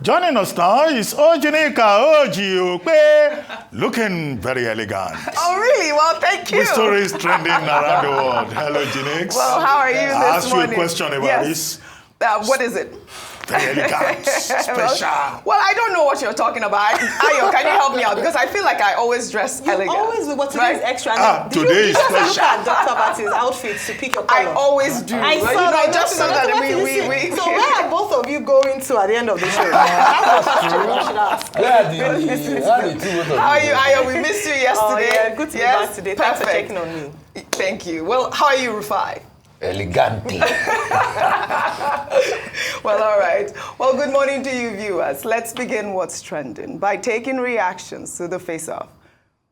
Joining us now is OjyOkpe, looking very elegant. Oh, really? Well, thank you. The story is trending around the world. Hello, Jinx. Well, how are you this morning? I asked you a question about this. What is it? Very elegant, special. Well, I don't know what you're talking about. Ayo, can you help me out? Because I feel like I always dress elegant. Always with what today is extra. Today is special. Look at Dr. Bati's outfits to pick your color. I always do. I saw that. Just so that we. So where are both of you going to at the end of the show? That's what you should ask. How are you, Ayo? We missed you yesterday. Oh, yeah. Good to be back today. Thanks for checking on me. Thank you. Well, how are you, Rufai? Elegante. Well, all right. Well, good morning to you viewers. Let's begin what's trending by taking reactions to the face-off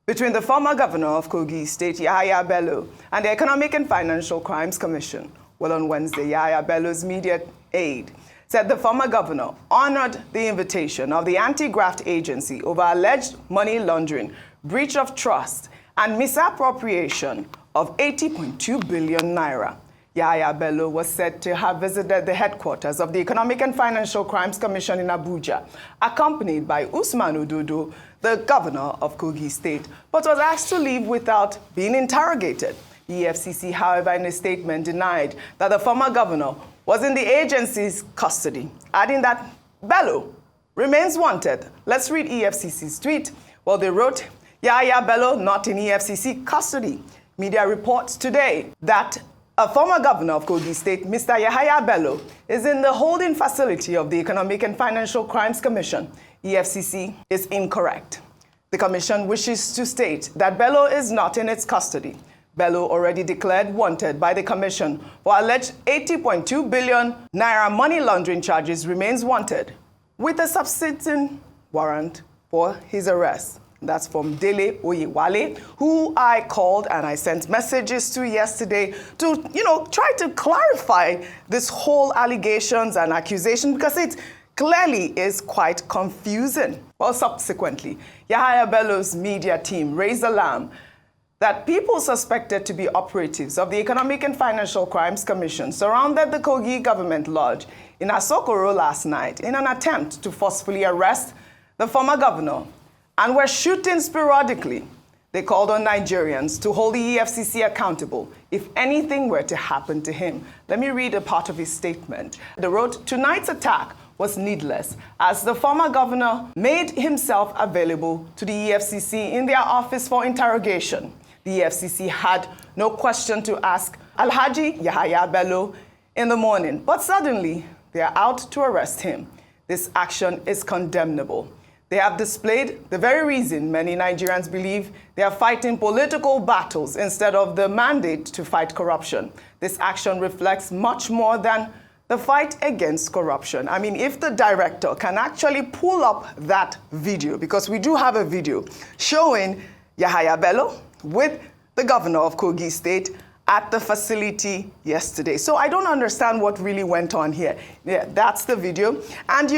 between the former governor of Kogi State, Yahaya Bello, and the Economic and Financial Crimes Commission. Well, on Wednesday, Yahaya Bello's media aide said the former governor honored the invitation of the anti-graft agency over alleged money laundering, breach of trust, and misappropriation of 80.2 billion naira. Yahaya Bello was said to have visited the headquarters of the Economic and Financial Crimes Commission in Abuja, accompanied by Usman Ododo, the governor of Kogi State, but was asked to leave without being interrogated. The EFCC, however, in a statement denied that the former governor was in the agency's custody, adding that Bello remains wanted. Let's read EFCC's tweet. Well, they wrote, Yahaya Bello not in EFCC custody. Media reports today that a former governor of Kogi State, Mr. Yahaya Bello, is in the holding facility of the Economic and Financial Crimes Commission. EFCC is incorrect. The commission wishes to state that Bello is not in its custody. Bello, already declared wanted by the commission for alleged 80.2 billion naira money laundering charges, remains wanted with a subsisting warrant for his arrest. That's from Dele Oyewale, who I called and I sent messages to yesterday to, try to clarify this whole allegations and accusation, because it clearly is quite confusing. Well, subsequently, Yahaha Bello's media team raised alarm that people suspected to be operatives of the Economic and Financial Crimes Commission surrounded the Kogi Government Lodge in Asokoro last night in an attempt to forcefully arrest the former governor, and were shooting sporadically. They called on Nigerians to hold the EFCC accountable if anything were to happen to him. Let me read a part of his statement. They wrote, tonight's attack was needless as the former governor made himself available to the EFCC in their office for interrogation. The EFCC had no question to ask Alhaji Yahaya Bello in the morning, but suddenly they are out to arrest him. This action is condemnable. They have displayed the very reason many Nigerians believe they are fighting political battles instead of the mandate to fight corruption. This action reflects much more than the fight against corruption. I mean, if the director can actually pull up that video, because we do have a video showing Yahaya Bello with the governor of Kogi State at the facility yesterday. So I don't understand what really went on here. Yeah, that's the video. And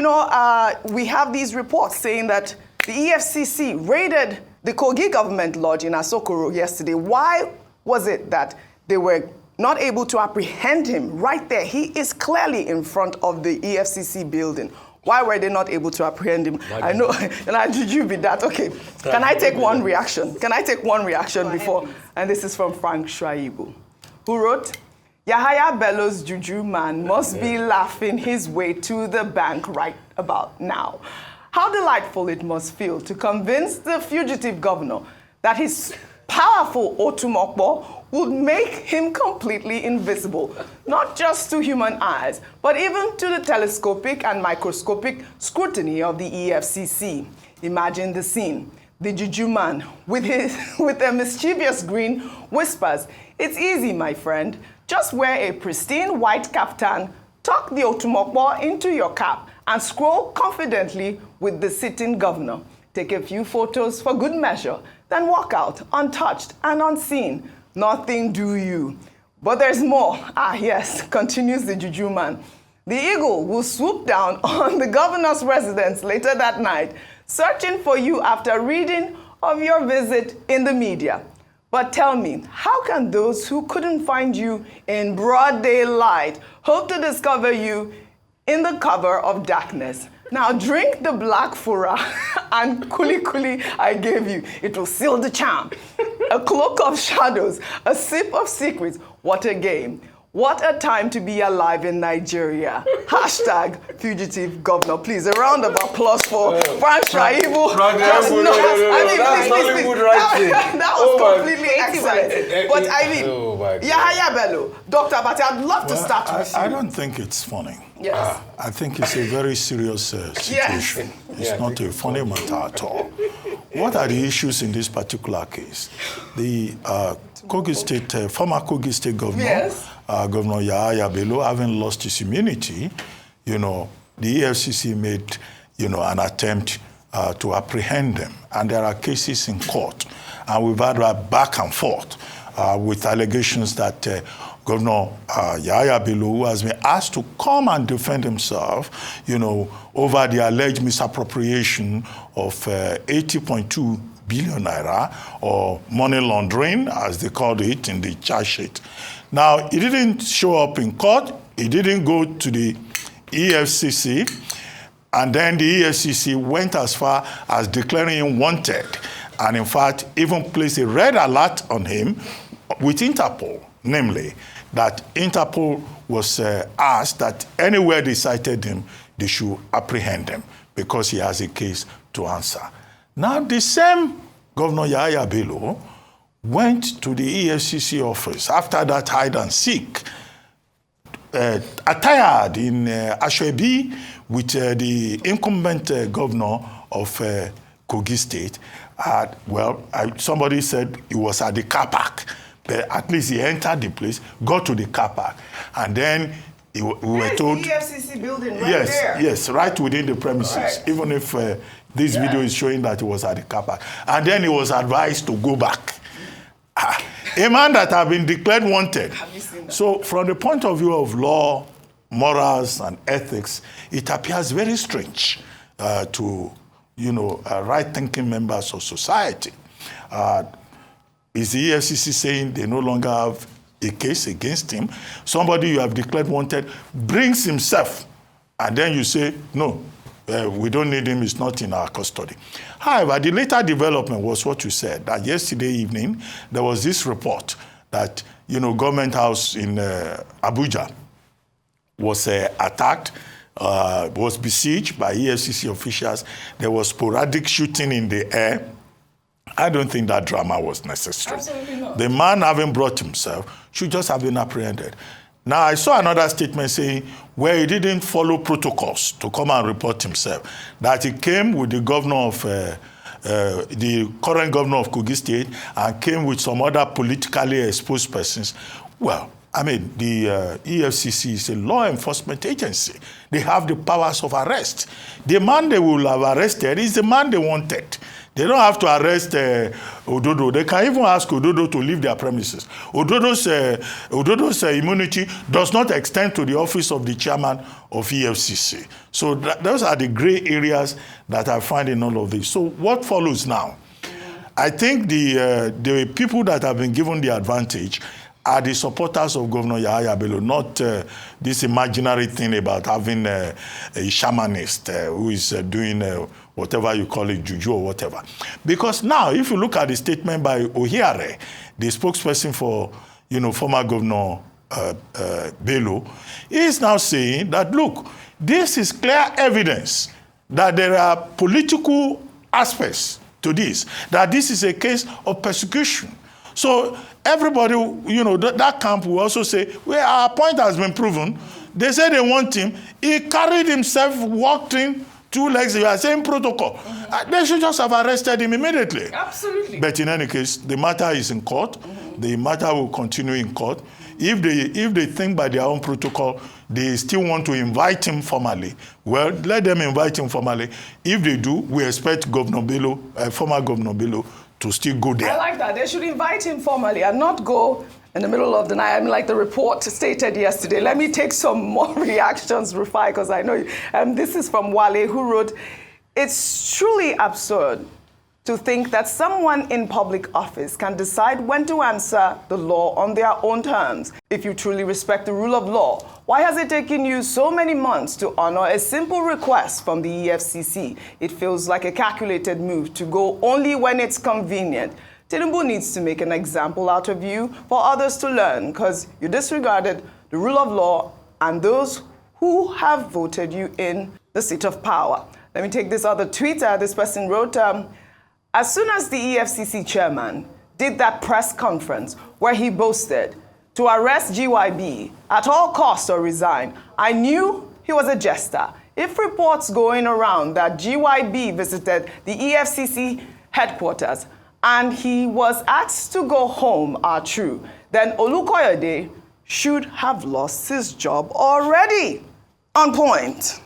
we have these reports saying that the EFCC raided the Kogi Government Lodge in Asokoro yesterday. Why was it that they were not able to apprehend him right there? He is clearly in front of the EFCC building. Why were they not able to apprehend him? I know, and did you be that? Okay, can I take one reaction? Can I take one reaction before? And this is from Frank Shaibu, who wrote, Yahaya Bello's juju man must be laughing his way to the bank right about now. How delightful it must feel to convince the fugitive governor that his powerful OjyOkpe would make him completely invisible, not just to human eyes, but even to the telescopic and microscopic scrutiny of the EFCC. Imagine the scene. The juju man, with a mischievous grin, whispers, "It's easy, my friend. Just wear a pristine white kaftan, tuck the OjyOkpe into your cap, and scroll confidently with the sitting governor. Take a few photos for good measure, then walk out untouched and unseen. Nothing do you." But there's more. Yes, continues the juju man. The eagle will swoop down on the governor's residence later that night, searching for you after reading of your visit in the media. But tell me, how can those who couldn't find you in broad daylight hope to discover you in the cover of darkness? Now drink the black fura and kuli I gave you. It will seal the charm. A cloak of shadows, a sip of secrets. What a game. What a time to be alive in Nigeria. Hashtag fugitive governor. Please, a round of applause for Frank Shaibu. That's That was completely excellent. But I mean, Yahaya Bello, Dr. Abati, I'd love to start with you. I don't think it's funny. Yes. I think it's a very serious situation. It's not a funny matter at all. What are the issues in this particular case? The Kogi State, former Kogi State governor, Governor Yahaya Bello, having lost his immunity, the EFCC made, an attempt to apprehend them. And there are cases in court. And we've had a back and forth with allegations that Governor Yahaya Bello, who has been asked to come and defend himself, over the alleged misappropriation of 80.2 billion naira, or money laundering, as they called it in the charge sheet. Now, he didn't show up in court. He didn't go to the EFCC. And then the EFCC went as far as declaring him wanted. And in fact, even placed a red alert on him with Interpol, namely that Interpol was asked that anywhere they cited him, they should apprehend him because he has a case to answer. Now, the same Governor Yahaya Bello went to the EFCC office after that hide and seek, attired in Ashwebi with the incumbent governor of Kogi State. Somebody said he was at the car park. But at least he entered the place, got to the car park, and then we were told... The EFCC building right there. Yes, right within the premises, right. Even if this video is showing that he was at the car park. And then he was advised to go back. A man that had been declared wanted. Have you seen that? So from the point of view of law, morals, and ethics, it appears very strange to, right-thinking members of society. Is the EFCC saying they no longer have a case against him? Somebody you have declared wanted brings himself, and then you say, no, we don't need him, he's not in our custody. However, the later development was what you said, that yesterday evening, there was this report that, Government House in Abuja was attacked, was besieged by EFCC officials. There was sporadic shooting in the air. I don't think that drama was necessary. Absolutely not. The man, having brought himself, should just have been apprehended. Now, I saw another statement saying where he didn't follow protocols to come and report himself, that he came with the governor of, the current governor of Kogi State, and came with some other politically exposed persons. Well, I mean, the EFCC is a law enforcement agency. They have the powers of arrest. The man they will have arrested is the man they wanted. They don't have to arrest Ododo. They can even ask Ododo to leave their premises. Ododo's immunity does not extend to the office of the chairman of EFCC. So those are the gray areas that I find in all of this. So what follows now? I think the people that have been given the advantage are the supporters of Governor Yahaya Bello, not this imaginary thing about having a shamanist who is doing whatever you call it, juju or whatever. Because now, if you look at the statement by Ohiare, the spokesperson for, former Governor Bello, he is now saying that, look, this is clear evidence that there are political aspects to this, that this is a case of persecution. So everybody, that camp will also say, well, our point has been proven. They say they want him. He carried himself, walked in, 2 legs, you are saying protocol. They should just have arrested him immediately. Absolutely. But in any case, the matter is in court. The matter will continue in court. If they think by their own protocol, they still want to invite him formally, well, let them invite him formally. If they do, we expect Governor Bello, former Governor Bello, to still go there. I like that. They should invite him formally and not go in the middle of the night. I mean, like the report stated yesterday. Let me take some more reactions, Rufai, because I know you. This is from Wale, who wrote, it's truly absurd To think that someone in public office can decide when to answer the law on their own terms. If you truly respect the rule of law, why has it taken you so many months to honor a simple request from the EFCC? It feels like a calculated move to go only when it's convenient. Tinubu needs to make an example out of you for others to learn, because you disregarded the rule of law and those who have voted you in the seat of power. Let me take this other tweet. This person wrote, as soon as the EFCC chairman did that press conference where he boasted to arrest GYB at all costs or resign, I knew he was a jester. If reports going around that GYB visited the EFCC headquarters and he was asked to go home are true, then Olukoyede should have lost his job already. On point.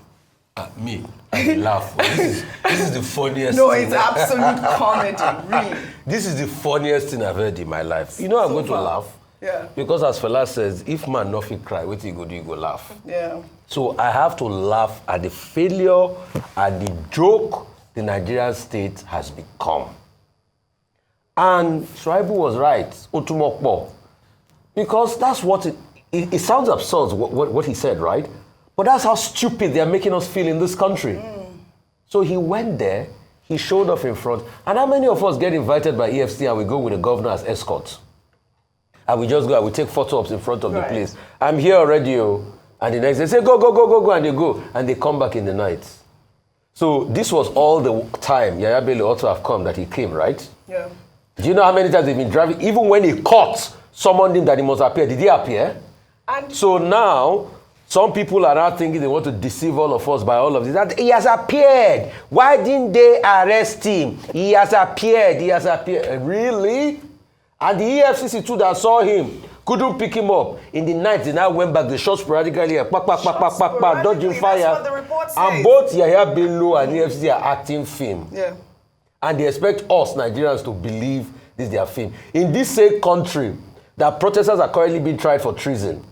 Me, I laugh. This is the funniest No, thing. it's absolute comedy, really. This is the funniest thing I've heard in my life. You know I'm going to laugh? Yeah. Because as Fela says, if man nothing cry, what you go do, you go laugh. Yeah. So I have to laugh at the failure, at the joke the Nigerian state has become. And Shuaibu was right, Otumokbo. Because that's what it sounds absurd what he said, right? But that's how stupid they're making us feel in this country. So he went there, he showed off in front. And how many of us get invited by EFCC and we go with the governor as escorts? And we just go and we take photo ops in front of the place. I'm here already, and the next day they say, go, and they go. And they come back in the night. So this was all the time Yahaya Bello ought to have come that he came, right? Yeah. Do you know how many times they've been driving? Even when he caught someone that he must appear, did he appear? And so now, some people are now thinking they want to deceive all of us by all of this. That he has appeared. Why didn't they arrest him? He has appeared. Really? And the EFCC too that saw him couldn't pick him up. In the night, they now went back. They shot sporadically, dodging fire. That's what the report says. And both Yahaya Bello and EFCC are acting film. Yeah. And they expect us, Nigerians, to believe this is their film. In this same country, that protesters are currently being tried for treason.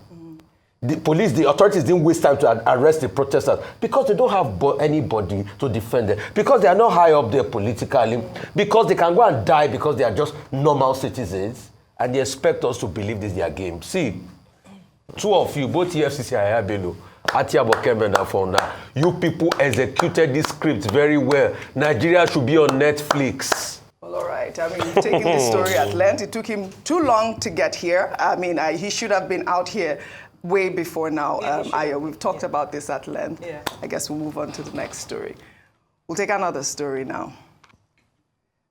The authorities didn't waste time to arrest the protesters because they don't have anybody to defend them, because they are not high up there politically, because they can go and die because they are just normal citizens, and they expect us to believe this is their game. See, two of you, both EFCC and Yahaya Bello, and Fonda, you people executed this script very well. Nigeria should be on Netflix. Well, all right. I mean, you've taken this story at length. It took him too long to get here. I mean, he should have been out here way before now. We've talked about this at length. Yeah. I guess we'll move on to the next story. We'll take another story now.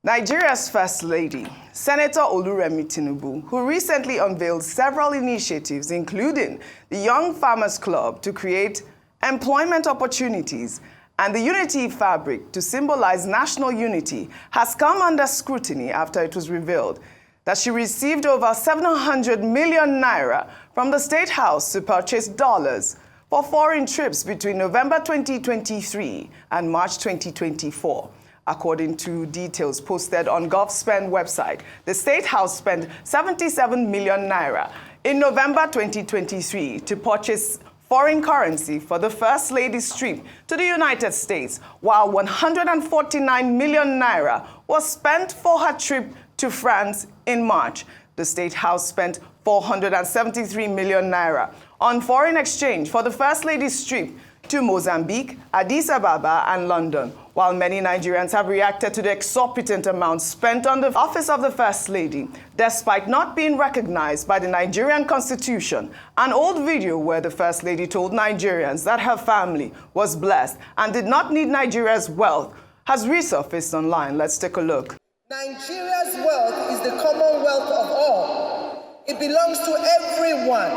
Nigeria's First Lady, Senator Remi Tinubu, who recently unveiled several initiatives, including the Young Farmers Club to create employment opportunities and the unity fabric to symbolize national unity, has come under scrutiny after it was revealed that she received over 700 million naira from the State House to purchase dollars for foreign trips between November 2023 and March 2024. According to details posted on GovSpend website, the State House spent 77 million naira in November 2023 to purchase foreign currency for the First Lady's trip to the United States, while 149 million naira was spent for her trip to France in March. The State House spent 473 million naira on foreign exchange for the First Lady's trip to Mozambique, Addis Ababa, and London, while many Nigerians have reacted to the exorbitant amounts spent on the office of the First Lady, despite not being recognized by the Nigerian Constitution. An old video where the First Lady told Nigerians that her family was blessed and did not need Nigeria's wealth has resurfaced online. Let's take a look. Nigeria's wealth is the commonwealth of all. It belongs to everyone.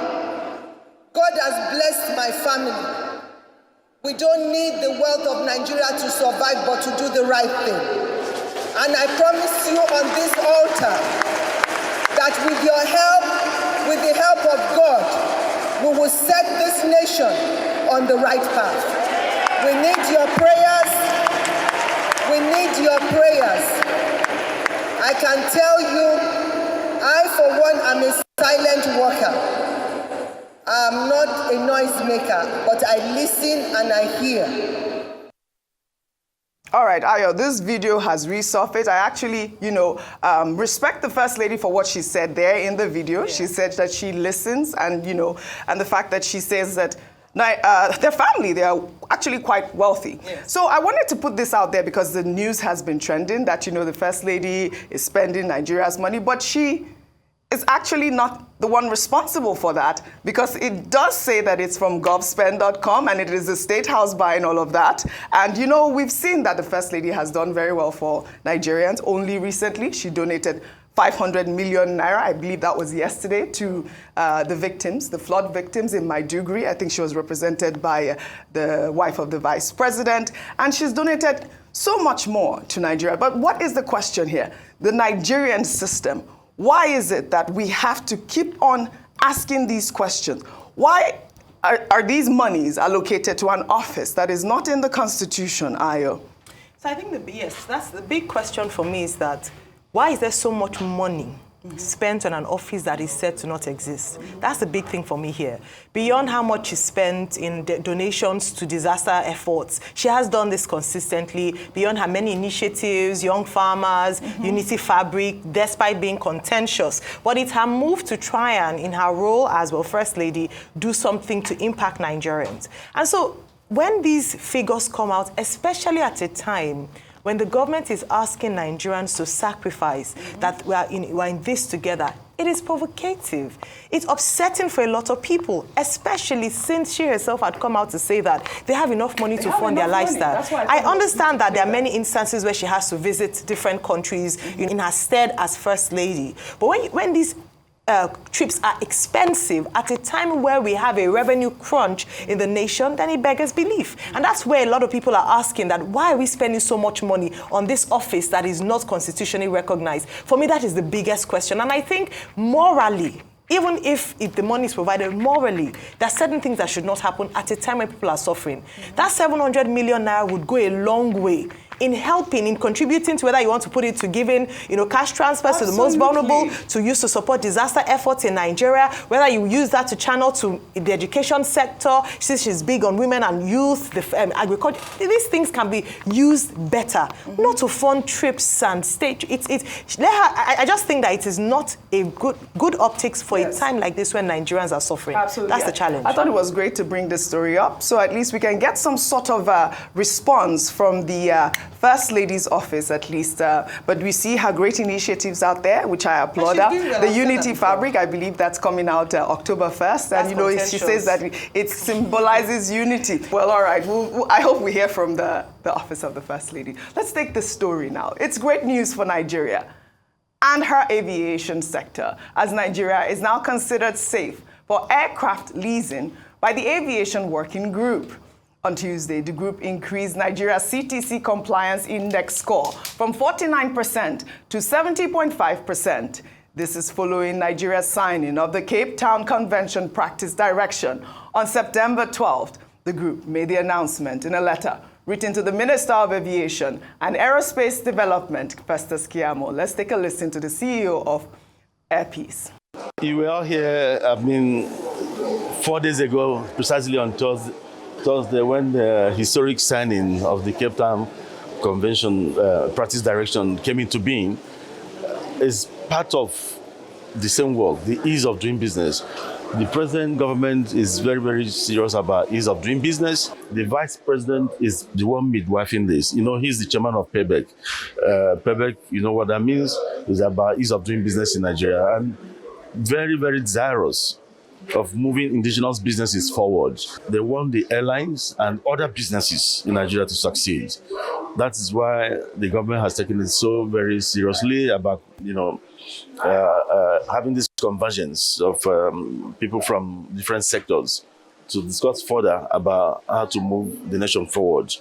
God has blessed my family. We don't need the wealth of Nigeria to survive, but to do the right thing. And I promise you on this altar that with your help, with the help of God, we will set this nation on the right path. We need your prayers. We need your prayers. I can tell you, I for one am a silent worker. I'm not a noisemaker, but I listen and I hear. All right, Ayo, this video has resurfaced. I actually, respect the First Lady for what she said there in the video. Yeah. She said that she listens and, and the fact that she says that their family, they are actually quite wealthy. Yeah. So I wanted to put this out there because the news has been trending that, the First Lady is spending Nigeria's money, but she is actually not the one responsible for that, because it does say that it's from govspend.com and it is the State House buying all of that. And we've seen that the First Lady has done very well for Nigerians. Only recently, she donated 500 million naira, I believe that was yesterday, to the victims, the flood victims in Maiduguri. I think she was represented by the wife of the Vice President. And she's donated so much more to Nigeria. But what is the question here? The Nigerian system. Why is it that we have to keep on asking these questions? Why are these monies allocated to an office that is not in the Constitution, Ayo? So I think that's the big question for me, is that why is there so much money spent on an office that is said to not exist? That's the big thing for me here. Beyond how much is spent in donations to disaster efforts, she has done this consistently, beyond her many initiatives, young farmers, unity fabric, despite being contentious. But it's her move to try and, in her role as First Lady, do something to impact Nigerians. And so when these figures come out, especially at a time when the government is asking Nigerians to sacrifice, that we're in this together, it is provocative. It's upsetting for a lot of people, especially since she herself had come out to say that they have enough money to fund their lifestyle. I understand that there are many instances where she has to visit different countries in her stead as First Lady. But when these trips are expensive at a time where we have a revenue crunch in the nation, then it beggars belief. And that's where a lot of people are asking that, why are we spending so much money on this office that is not constitutionally recognized? For me, that is the biggest question. And I think morally, even if the money is provided morally, there are certain things that should not happen at a time when people are suffering. That 700 million naira would go a long way in helping, in contributing to whether you want to put it to giving, cash transfers to the most vulnerable, to use to support disaster efforts in Nigeria, whether you use that to channel to the education sector. Since she's big on women and youth, the agriculture, these things can be used better, not to fund trips and stage. I just think that it is not a good optics for a time like this when Nigerians are suffering. Absolutely. That's the challenge. I thought it was great to bring this story up, so at least we can get some sort of response from the First Lady's office, at least. But we see her great initiatives out there, which I applaud her. The Unity Fabric, I believe that's coming out October 1st. And, she says that it symbolizes unity. Well, all right. I hope we hear from the office of the First Lady. Let's take this story now. It's great news for Nigeria and her aviation sector, as Nigeria is now considered safe for aircraft leasing by the Aviation Working Group. On Tuesday, the group increased Nigeria's CTC compliance index score from 49% to 70.5%. This is following Nigeria's signing of the Cape Town Convention Practice Direction on September 12th. The group made the announcement in a letter written to the Minister of Aviation and Aerospace Development, Festus Keyamo. Let's take a listen to the CEO of Airpeace. You were all here, 4 days ago, precisely on Thursday, when the historic signing of the Cape Town Convention Practice Direction came into being, is part of the same work, the ease of doing business. The present government is very, very serious about ease of doing business. The vice president is the one midwifing this. He's the chairman of PEBEC. PEBEC, you know what that means? It's about ease of doing business in Nigeria. And very, very desirous of moving indigenous businesses forward. They want the airlines and other businesses in Nigeria to succeed. That is why the government has taken it so very seriously about, having this convergence of people from different sectors to discuss further about how to move the nation forward.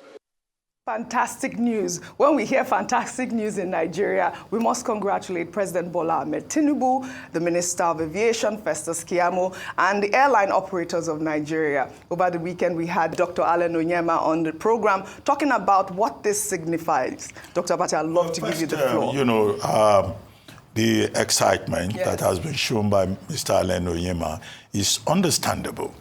Fantastic news. When we hear fantastic news in Nigeria, we must congratulate President Bola Ahmed Tinubu, the Minister of Aviation, Festus Keyamo, and the airline operators of Nigeria. Over the weekend, we had Dr. Allen Onyema on the program talking about what this signifies. Dr. Abati, I'd love to give you the floor. The excitement that has been shown by Mr. Allen Onyema is understandable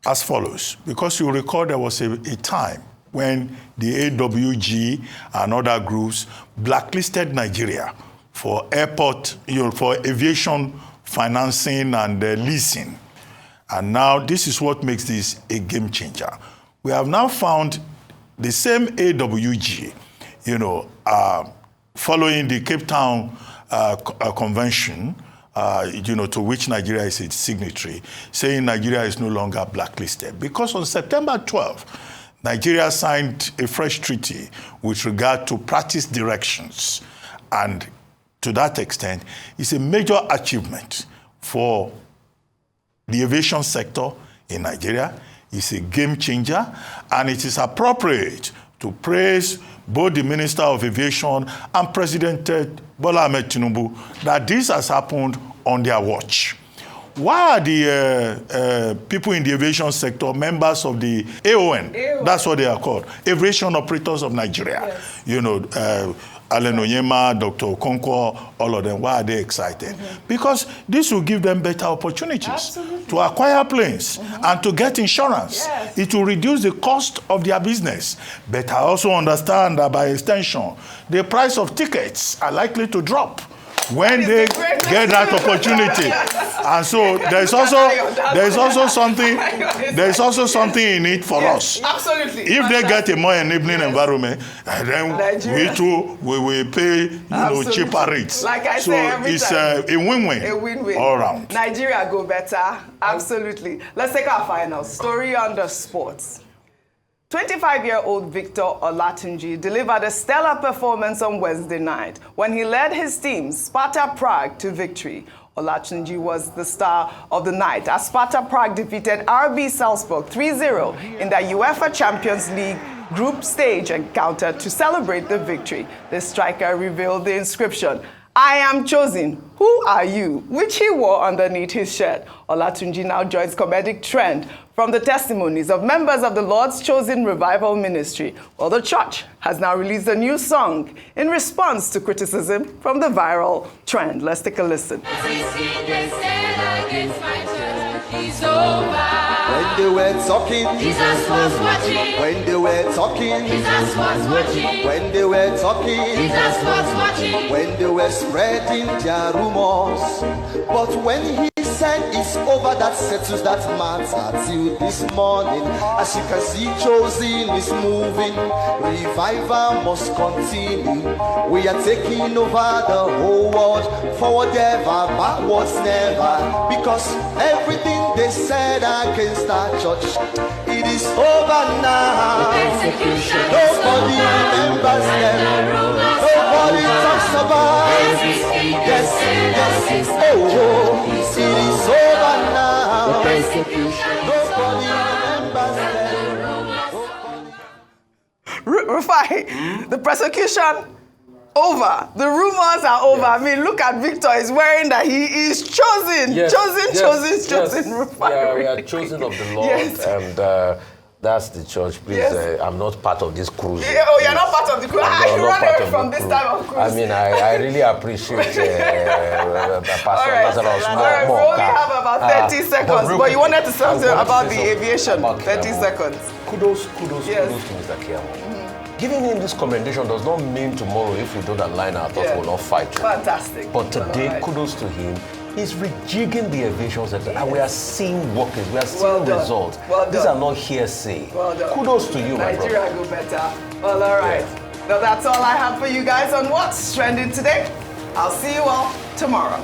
as follows. Because you recall there was a time when the AWG and other groups blacklisted Nigeria for airport, for aviation financing and leasing. And now this is what makes this a game changer. We have now found the same AWG, following the Cape Town Convention, to which Nigeria is a signatory, saying Nigeria is no longer blacklisted. Because on September 12th, Nigeria signed a fresh treaty with regard to practice directions. And to that extent, it's a major achievement for the aviation sector in Nigeria. It's a game changer, and it is appropriate to praise both the Minister of Aviation and President Bola Ahmed Tinubu that this has happened on their watch. Why are the people in the aviation sector members of the AON? That's what they are called, Aviation Operators of Nigeria. Yes. Allen Onyema, Dr. Okonkwo, all of them, why are they excited? Because this will give them better opportunities to acquire planes and to get insurance. Yes. It will reduce the cost of their business. But I also understand that by extension, the price of tickets are likely to drop when they get that opportunity. And so there's also something in it for us. Absolutely. If they get a more enabling environment, then we too will pay cheaper rates. Like I say every time. It's a win-win all around. Nigeria go better. Absolutely. Let's take our final story under sports. 25-year-old Victor Olatunji delivered a stellar performance on Wednesday night when he led his team, Sparta Prague, to victory. Olatunji was the star of the night as Sparta Prague defeated RB Salzburg 3-0 in the UEFA Champions League group stage encounter to celebrate the victory. The striker revealed the inscription, "I am chosen, who are you?" which he wore underneath his shirt. Olatunji now joins comedic trend from the testimonies of members of the Lord's Chosen Revival Ministry. Well, the church has now released a new song in response to criticism from the viral trend. Let's take a listen. When they were talking, Jesus was watching. When they were talking, Jesus was watching. When they were talking, Jesus was watching. When they were spreading their rumors, but when he said it's over, that settles that matter till this morning. As you can see, chosen is moving. Revival must continue. We are taking over the whole world, forward ever, backwards never. Because everything they said against our church, it is over now. Nobody remembers them. Nobody talks about. Yes, oh, it is over now. Nobody remembers them. Rufai, the persecution over. The rumors are over. Yes. I mean, look at Victor. He's wearing that he is chosen. Yes. Chosen. Rufai. Yeah, we are chosen of the Lord. Yes. And that's the church. Please, yes. I'm not part of this cruise. Yeah, oh, you're not part of the cruise. I run away from this type of cruise. I mean, I really appreciate Pastor Lazarus. All right, we only have about 30 seconds, but you wanted to say something about the aviation. 30 seconds. Kudos to Mr. Kiamo. Giving him this commendation does not mean tomorrow, if we don't align our thoughts, we'll not fight. Fantastic. But today, kudos to him. He's rejigging the aviation sector, and we are seeing workings, we are seeing results. These are not hearsay. Kudos to you, my brother. Nigeria go better. Well, all right. Now that's all I have for you guys on What's Trending today. I'll see you all tomorrow.